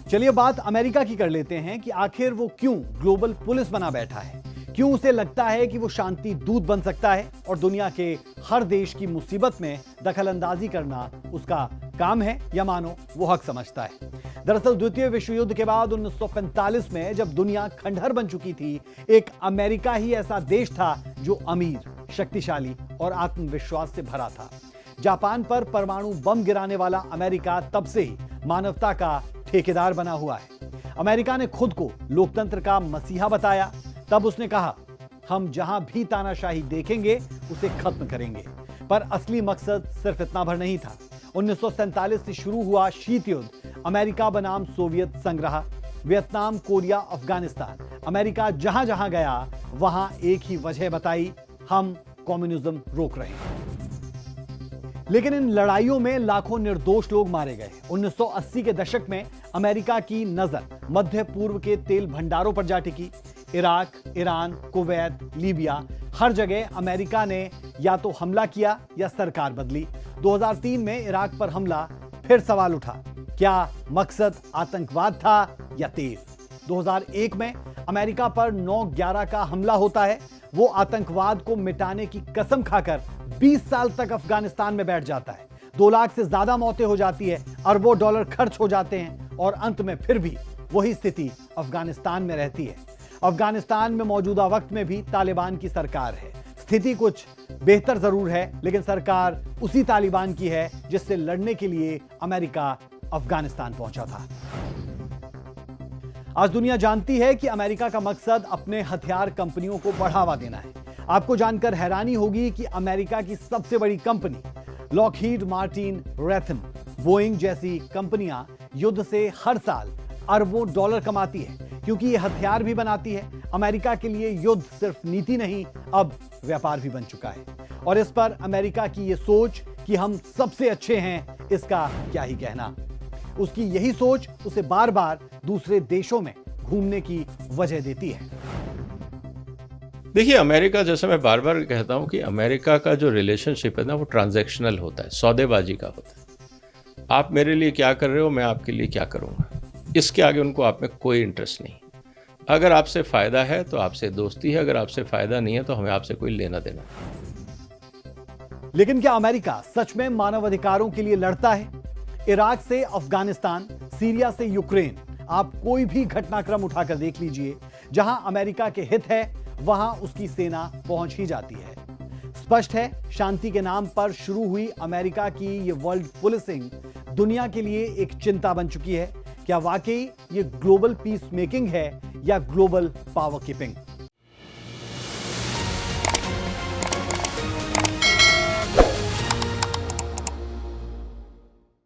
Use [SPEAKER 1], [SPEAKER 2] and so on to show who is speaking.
[SPEAKER 1] चलिए बात अमेरिका की कर लेते हैं कि आखिर वो क्यों ग्लोबल पुलिस बना बैठा है। क्यों उसे लगता है कि वो शांति दूत बन सकता है और दुनिया के हर देश की मुसीबत में दखलंदाजी करना उसका काम है, या मानो वो हक समझता है। दरअसल द्वितीय विश्व युद्ध के बाद 1945 में जब दुनिया खंडहर बन चुकी थी, एक अमेरिका ही ऐसा देश था जो अमीर, शक्तिशाली और आत्मविश्वास से भरा था। जापान पर परमाणु बम गिराने वाला अमेरिका तब से ही मानवता का ठेकेदार बना हुआ है। अमेरिका ने खुद को लोकतंत्र का मसीहा बताया। तब उसने कहा, हम जहां भी तानाशाही देखेंगे उसे खत्म करेंगे। पर असली मकसद सिर्फ इतना भर नहीं था। 1947 से शुरू हुआ शीत युद्ध अमेरिका बनाम सोवियत संघ रहा। वियतनाम, कोरिया, अफगानिस्तान, अमेरिका जहां जहां गया वहां एक ही वजह बताई, हम कम्युनिज्म रोक रहे हैं। लेकिन इन लड़ाइयों में लाखों निर्दोष लोग मारे गए। 1980 के दशक में अमेरिका की नजर मध्य पूर्व के तेल भंडारों पर जा टिकी। इराक, ईरान, कुवैत, लीबिया, हर जगह अमेरिका ने या तो हमला किया या सरकार बदली। 2003 में इराक पर हमला, फिर सवाल उठा, क्या मकसद आतंकवाद था या तेल? 2001 में अमेरिका पर 9/11 का हमला होता है। वो आतंकवाद को मिटाने की कसम खाकर 20 साल तक अफगानिस्तान में बैठ जाता है। 2 लाख से ज्यादा मौतें हो जाती है, अरबों डॉलर खर्च हो जाते हैं और अंत में फिर भी वही स्थिति अफगानिस्तान में रहती है। अफगानिस्तान में मौजूदा वक्त में भी तालिबान की सरकार है। स्थिति कुछ बेहतर जरूर है, लेकिन सरकार उसी तालिबान की है जिससे लड़ने के लिए अमेरिका अफगानिस्तान पहुंचा था। आज दुनिया जानती है कि अमेरिका का मकसद अपने हथियार कंपनियों को बढ़ावा देना है। आपको जानकर हैरानी होगी कि अमेरिका की सबसे बड़ी कंपनी लॉकहीड मार्टिन, रेथन, बोइंग जैसी कंपनियां युद्ध से हर साल अरबों डॉलर कमाती है, क्योंकि ये हथियार भी बनाती है। अमेरिका के लिए युद्ध सिर्फ नीति नहीं, अब व्यापार भी बन चुका है। और इस पर अमेरिका की ये सोच कि हम सबसे अच्छे हैं, इसका क्या ही कहना। उसकी यही सोच उसे बार बार दूसरे देशों में घूमने की वजह देती है।
[SPEAKER 2] देखिए, अमेरिका, जैसे मैं बार बार कहता हूं कि अमेरिका का जो रिलेशनशिप है ना, वो ट्रांजैक्शनल होता है, सौदेबाजी का होता है। आप मेरे लिए क्या कर रहे हो, मैं आपके लिए क्या करूंगा, इसके आगे उनको आप में कोई इंटरेस्ट नहीं। अगर आपसे फायदा है तो आपसे दोस्ती है, अगर आपसे फायदा नहीं है तो हमें आपसे कोई लेना देना।
[SPEAKER 1] लेकिन क्या अमेरिका सच में मानवाधिकारों के लिए लड़ता है? इराक से अफगानिस्तान, सीरिया से यूक्रेन, आप कोई भी घटनाक्रम उठाकर देख लीजिए, जहां अमेरिका के हित है वहां उसकी सेना पहुंच ही जाती है। स्पष्ट है, शांति के नाम पर शुरू हुई अमेरिका की ये वर्ल्ड पुलिसिंग दुनिया के लिए एक चिंता बन चुकी है। क्या वाकई ये ग्लोबल पीस मेकिंग है या ग्लोबल पावर कीपिंग?